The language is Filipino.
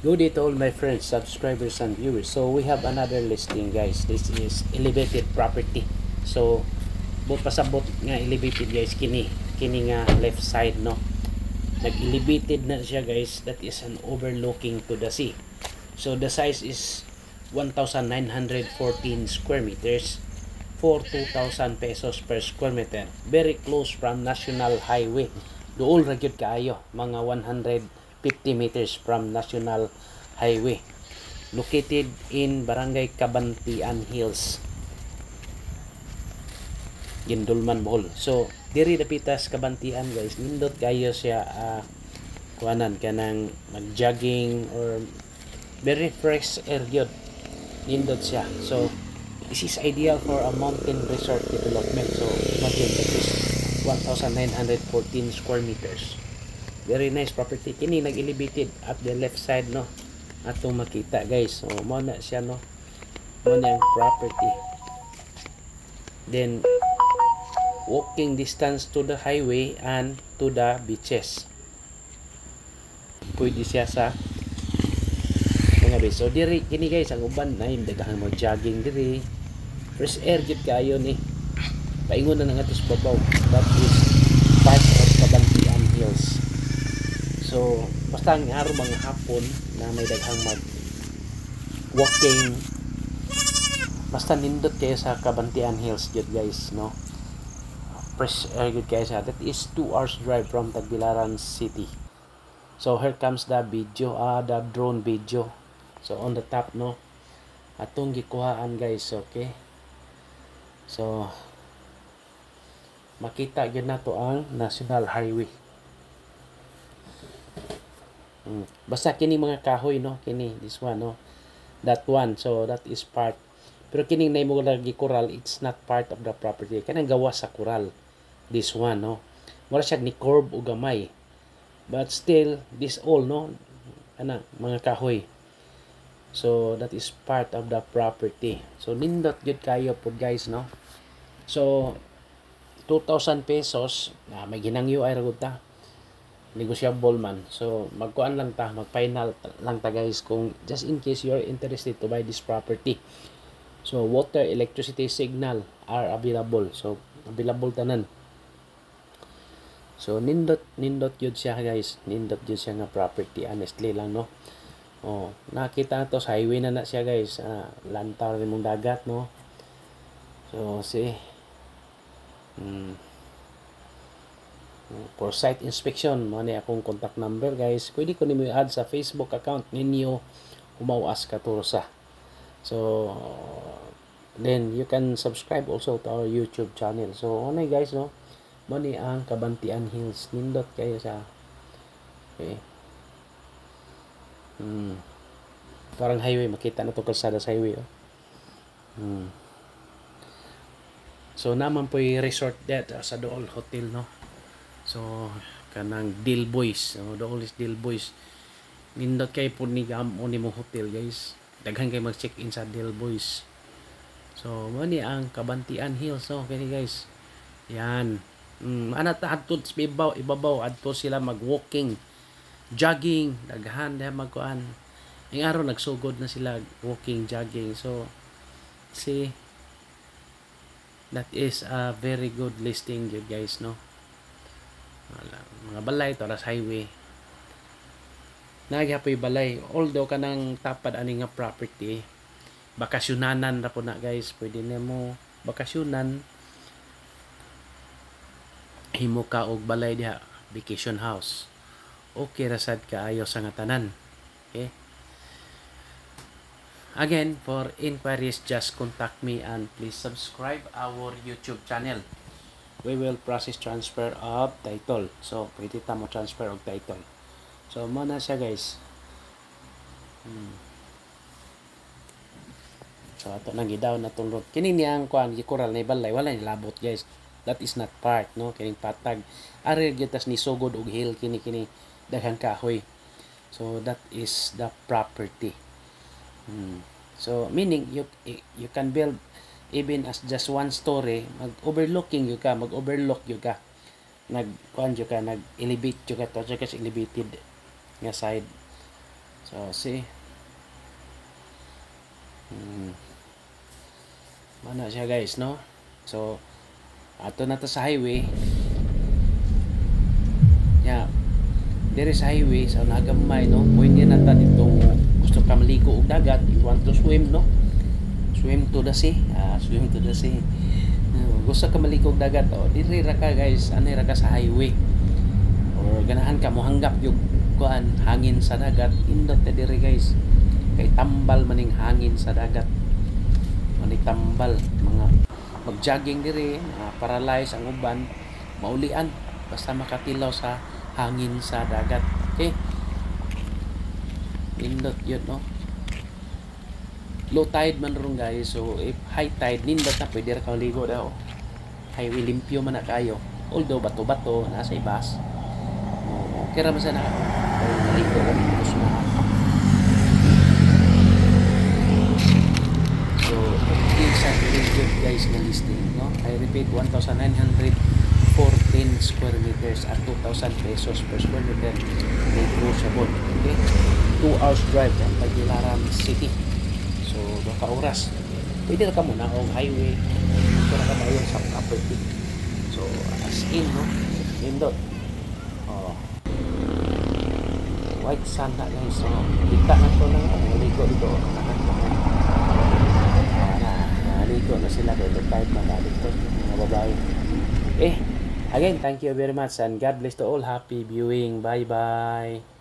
Good day to all my friends, subscribers, and viewers. So we have another listing, guys. This is elevated property. So but pasabot nga elevated, guys, kini nga left side, no. Nag-elevated na siya, guys. That is an overlooking to the sea. So the size is 1,914 square meters for 2,000 pesos per square meter. Very close from National Highway. Dool ra gyud kaayo, mga 150 meters from National Highway. Located in Barangay Cabantian Hills, Gindulman, Bohol. So diri dapitas Cabantian, guys. Nindot kayo siya kuanan kanang mag-jogging or very fresh air gyud. Nindot siya. So this is ideal for a mountain resort development. So imagine, that is 1,914 square meters. Very nice property. Kini nag-elevated at the left side, no. Atong makita, guys. So mo na siya, no. Mo na yung property. Then walking distance to the highway and to the beaches. Pwede siya sa mga beach. So diri kini, guys, ang uban na yung daghang mo jogging diri. Fresh air gid kayo ni. Paingon na nga tos babaw. That is part of Cabantian Hills. So basta ang araw mga hapon na may daghang mag walking, basta nindot kayo sa Cabantian Hills gid, guys, no. Fresh air gid kayo sa. That is 2 hours drive from Tagbilaran City. So here comes the video, the drone video. So on the top, no, atong gikuhaan, guys. Okay, so makita gyud nato ang National Highway. Basta kini mga kahoy, no, kini this one, no, that one. So that is part, pero kining naimo lagi coral, it's not part of the property. Kanang gawa sa coral, this one, no. Wala siya ni curve o gamay, but still this all, no, ana mga kahoy. So that is part of the property. So nindot gyud kayo pod, guys, no. So 2,000 pesos may ginangyo ay ragod ta, negotiable man. So magkuan lang ta, mag-final lang ta, guys, kung just in case you are interested to buy this property. So water, electricity, signal are available. So available tanan. So nindot yun siya, guys. Nindot yun siya nga property, honestly lang, no. Oh, nakita to sa highway na siya, guys. Lantaw rin mong dagat, no. So see, for site inspection mo ni akong contact number, guys. Pwede ko nimo i-add sa Facebook account ninyo, Humawas Katurosa. So then you can subscribe also to our YouTube channel. So onay, guys, no, mo ni ang Cabantian Hills. Nindot kayo sa, okay. Parang highway, makita na to kalsada sa highway, oh. So naman po yung resort that sa Dool Hotel, no. So kanang Deal Boys, so Dool is Deal Boys. Nindot kay po ni gamon ni mong hotel, guys. Daghan kay mag-check-in sa Deal Boys. So mo ni ang Cabantian Hills, so kini, guys. Yan. Ana ta adto sa ibabaw adto sila mag-walking, jogging, daghan na magkuan. Ang araw nagsugod na sila walking, jogging. So see, that is a very good listing, you guys, no. Mga balay to sa highway, nagyapoy balay. Although kanang tapad ani nga property, bakasyonanan ra po na, guys. Pwede nimo bakasyonan, himo ka og balay diha, vacation house. Okay ra sad kaayo sa nga tanan. Okay, again, for inquiries, just contact me and please subscribe our YouTube channel. We will process transfer of title. So pwede ta mo transfer og title. So mo na siya, guys. So ato nang gidaw na tong road. Kini niyang kuan gikural na balay, wala ni labot, guys. That is not part, no. Kining patag ari gitas ni sugod og hill, kini daghang kahoy. So that is the property. So meaning you can build even as just one story, mag-overlooking you ka, mag-overlook you ka, nag-elevate you ka to, kasi elevated nga side. So, see. Mana siya guys, no? So, ato na to sa highway. Yeah. There is highway sa nagamay, no? Pwede na ta dito gusto ka maligo og dagat, you want to swim, no? Swim to the sea. Swim to the sea. Gusto ka maligo og dagat, diri ra ka guys, ani ra ka sa highway. Or ganahan ka mo hanggap yung kuan hangin sa dagat, indot ta diri guys. Kay tambal maning hangin sa dagat. Maning tambal mga mag-jogging diri, paralyze ang uban, maulian basta makatilaw sa hangin sa dagat. Okay? Nindot yun, no? Low tide man ron guys. So, if high tide, nindot na pwede ka ligo daw. Highway limpyo man na kayo. Although, bato-bato, nasa ibas. Okay raman sana. Maligo ka dito sa so, it's a very good guys na listing, no? I repeat, 1,914 square meters at 2,000 pesos per square meter negotiable. Okay? 2 hours drive from Tagbilaran City. So, 2 oras. Pwede na ka muna kung highway. Ito na ka tayo sa property. So, as in, no? Indot. White sand na guys. So, kita na ito lang. Naligo dito. Naligo na sila. Kaya kahit dito mga babae. Again, thank you very much and God bless to all. Happy viewing. Bye-bye.